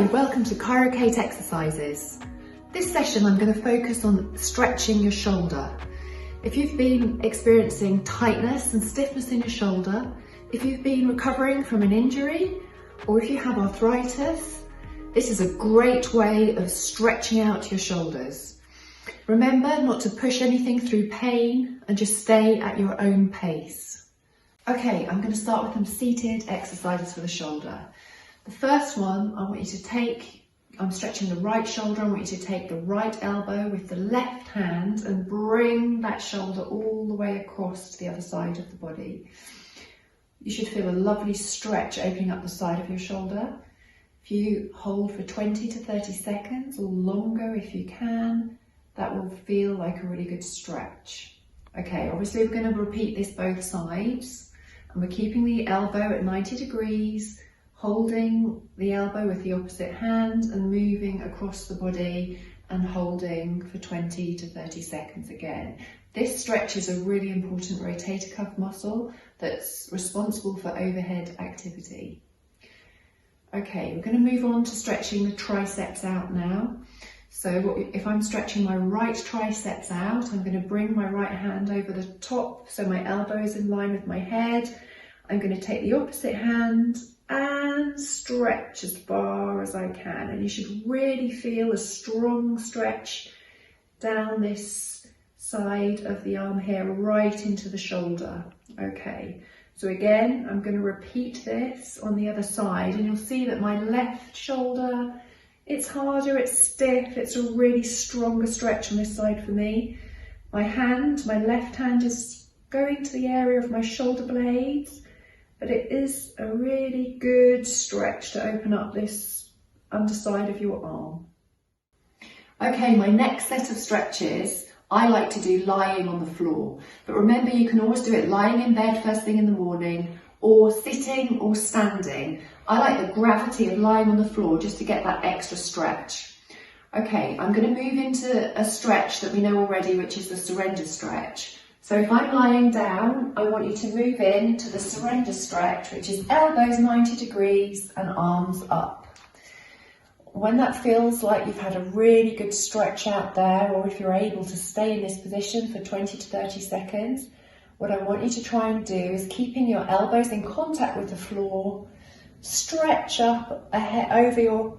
Hi, welcome to ChiroKate Exercises. This session I'm going to focus on stretching your shoulder. If you've been experiencing tightness and stiffness in your shoulder, if you've been recovering from an injury, or if you have arthritis, this is a great way of stretching out your shoulders. Remember not to push anything through pain and just stay at your own pace. Okay, I'm going to start with some seated exercises for the shoulder. The first one, I want you to take, I'm stretching the right shoulder, I want you to take the right elbow with the left hand and bring that shoulder all the way across to the other side of the body. You should feel a lovely stretch opening up the side of your shoulder. If you hold for 20 to 30 seconds or longer if you can, that will feel like a really good stretch. Okay, obviously we're going to repeat this both sides, and we're keeping the elbow at 90 degrees, holding the elbow with the opposite hand and moving across the body and holding for 20 to 30 seconds again. This stretch is a really important rotator cuff muscle that's responsible for overhead activity. Okay, we're going to move on to stretching the triceps out now. So if I'm stretching my right triceps out, I'm going to bring my right hand over the top so my elbow is in line with my head. I'm going to take the opposite hand and stretch as far as I can, and you should really feel a strong stretch down this side of the arm here right into the shoulder. Okay, so again I'm going to repeat this on the other side, and you'll see that my left shoulder, it's harder, it's stiff, it's a really stronger stretch on this side for me. My left hand is going to the area of my shoulder blades, but it is a really good stretch to open up this underside of your arm. Okay, my next set of stretches, I like to do lying on the floor. But remember, you can always do it lying in bed first thing in the morning, or sitting or standing. I like the gravity of lying on the floor just to get that extra stretch. Okay, I'm going to move into a stretch that we know already, which is the surrender stretch. So if I'm lying down, I want you to move into the surrender stretch, which is elbows 90 degrees and arms up. When that feels like you've had a really good stretch out there, or if you're able to stay in this position for 20 to 30 seconds, what I want you to try and do is keeping your elbows in contact with the floor, stretch up over your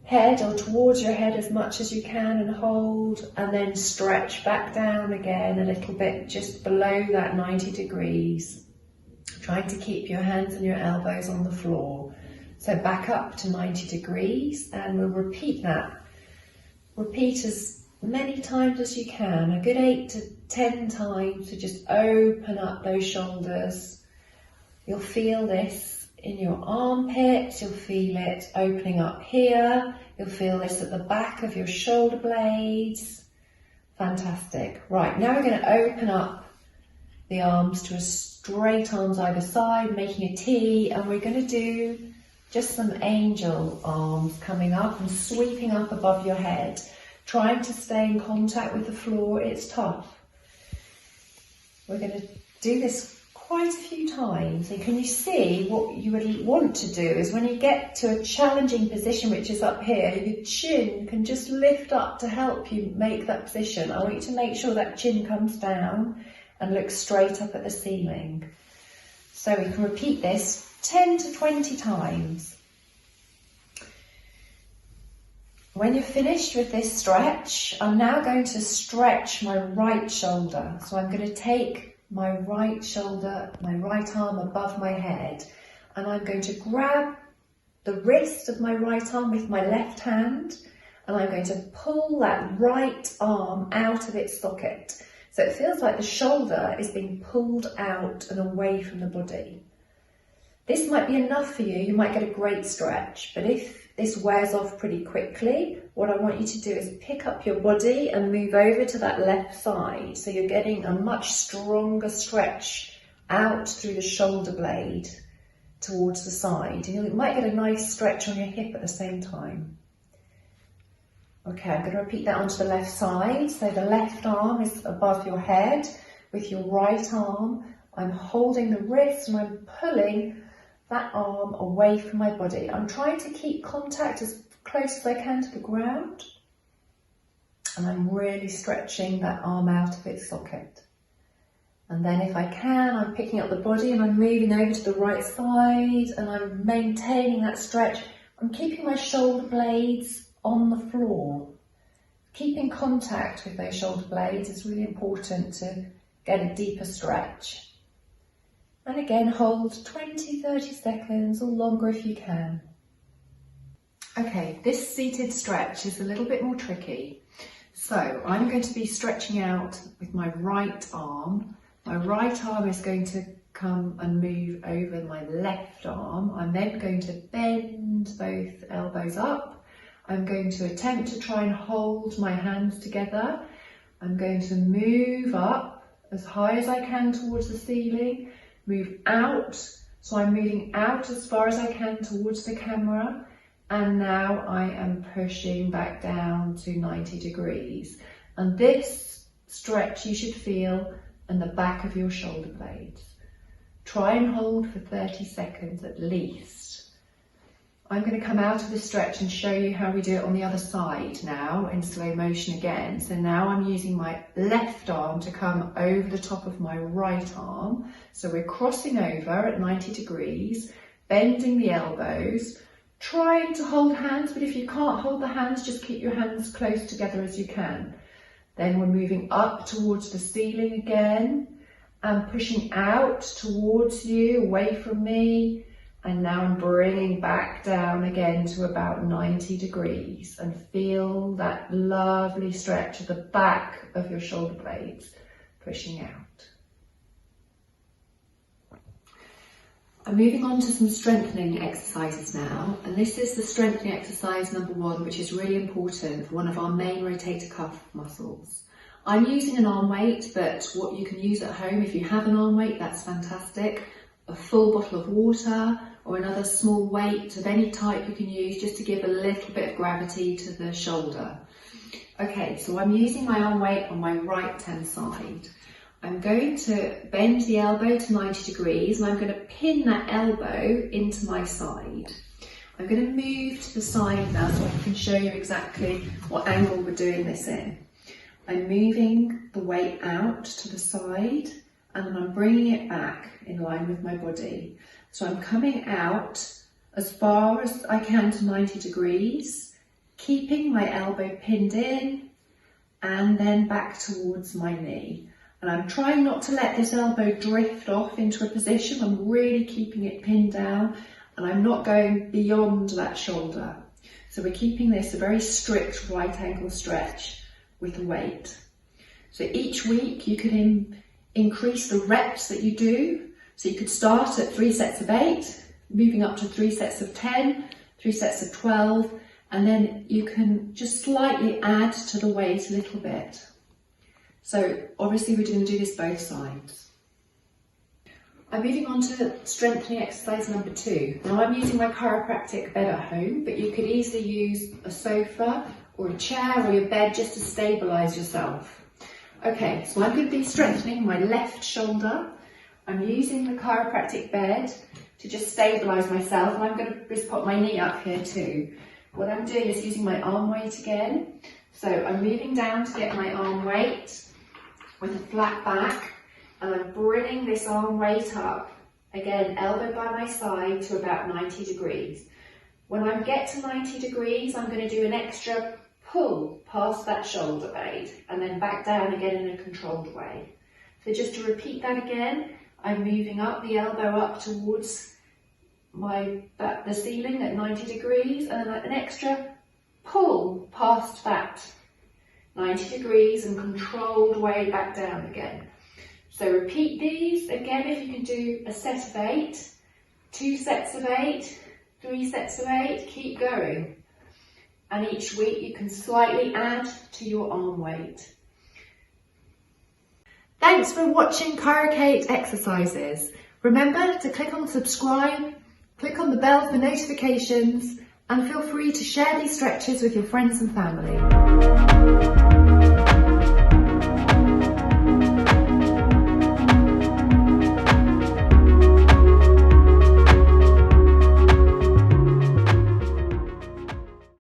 head or towards your head as much as you can and hold, and then stretch back down again a little bit just below that 90 degrees, trying to keep your hands and your elbows on the floor. So back up to 90 degrees, and we'll repeat that. Repeat as many times as you can, a good 8 to 10 times, to just open up those shoulders. You'll feel this in your armpits, you'll feel it opening up here, you'll feel this at the back of your shoulder blades. Fantastic. Right, now we're going to open up the arms to a straight arms either side, making a T, and we're going to do just some angel arms coming up and sweeping up above your head, trying to stay in contact with the floor. It's tough. We're going to do this quite a few times, and can you see what you would want to do is when you get to a challenging position, which is up here, your chin can just lift up to help you make that position. I want you to make sure that chin comes down and looks straight up at the ceiling. So we can repeat this 10 to 20 times. When you're finished with this stretch, I'm now going to stretch my right shoulder. So I'm going to take my right shoulder, my right arm above my head, and I'm going to grab the wrist of my right arm with my left hand, and I'm going to pull that right arm out of its socket. So it feels like the shoulder is being pulled out and away from the body. This might be enough for you, you might get a great stretch, but if this wears off pretty quickly, what I want you to do is pick up your body and move over to that left side, so you're getting a much stronger stretch out through the shoulder blade towards the side, and you might get a nice stretch on your hip at the same time. Okay, I'm going to repeat that onto the left side. So the left arm is above your head. With your right arm, I'm holding the wrist and I'm pulling that arm away from my body. I'm trying to keep contact as close as I can to the ground. And I'm really stretching that arm out of its socket. And then if I can, I'm picking up the body and I'm moving over to the right side and I'm maintaining that stretch. I'm keeping my shoulder blades on the floor. Keeping contact with those shoulder blades is really important to get a deeper stretch. And again, hold 20-30 seconds or longer if you can. Okay, this seated stretch is a little bit more tricky. So I'm going to be stretching out with my right arm. My right arm is going to come and move over my left arm. I'm then going to bend both elbows up. I'm going to attempt to try and hold my hands together. I'm going to move up as high as I can towards the ceiling, move out. So I'm moving out as far as I can towards the camera. And now I am pushing back down to 90 degrees. And this stretch you should feel in the back of your shoulder blades. Try and hold for 30 seconds at least. I'm going to come out of this stretch and show you how we do it on the other side now in slow motion again. So now I'm using my left arm to come over the top of my right arm. So we're crossing over at 90 degrees, bending the elbows, trying to hold hands, but if you can't hold the hands, just keep your hands close together as you can. Then we're moving up towards the ceiling again and pushing out towards you, away from me. And now I'm bringing back down again to about 90 degrees and feel that lovely stretch at the back of your shoulder blades, pushing out. I'm moving on to some strengthening exercises now, and this is the strengthening exercise number 1, which is really important for one of our main rotator cuff muscles. I'm using an arm weight, but what you can use at home, if you have an arm weight, that's fantastic. A full bottle of water or another small weight of any type you can use just to give a little bit of gravity to the shoulder. Okay, so I'm using my arm weight on my right hand side. I'm going to bend the elbow to 90 degrees and I'm going to pin that elbow into my side. I'm going to move to the side now so I can show you exactly what angle we're doing this in. I'm moving the weight out to the side and then I'm bringing it back in line with my body. So I'm coming out as far as I can to 90 degrees, keeping my elbow pinned in and then back towards my knee. And I'm trying not to let this elbow drift off into a position. I'm really keeping it pinned down and I'm not going beyond that shoulder. So we're keeping this a very strict right angle stretch with the weight. So each week you can increase the reps that you do. So you could start at 3 sets of 8, moving up to 3 sets of 10, 3 sets of 12, and then you can just slightly add to the weight a little bit. So obviously we're going to do this both sides. I'm moving on to strengthening exercise number 2. Now I'm using my chiropractic bed at home, but you could easily use a sofa or a chair or your bed just to stabilise yourself. Okay, so I'm going to be strengthening my left shoulder. I'm using the chiropractic bed to just stabilise myself, and I'm going to just put my knee up here too. What I'm doing is using my arm weight again. So I'm moving down to get my arm weight with a flat back, and I'm bringing this arm weight up, again, elbow by my side to about 90 degrees. When I get to 90 degrees, I'm going to do an extra pull past that shoulder blade and then back down again in a controlled way. So just to repeat that again, I'm moving up the elbow up towards the ceiling at 90 degrees and then an extra pull past that 90 degrees and controlled way back down again. So repeat these again. If you can do a set of 8, 2 sets of 8, 3 sets of 8, keep going. And each week you can slightly add to your arm weight. Thanks for watching ChiroKate exercises. Remember to click on subscribe, click on the bell for notifications, and feel free to share these stretches with your friends and family.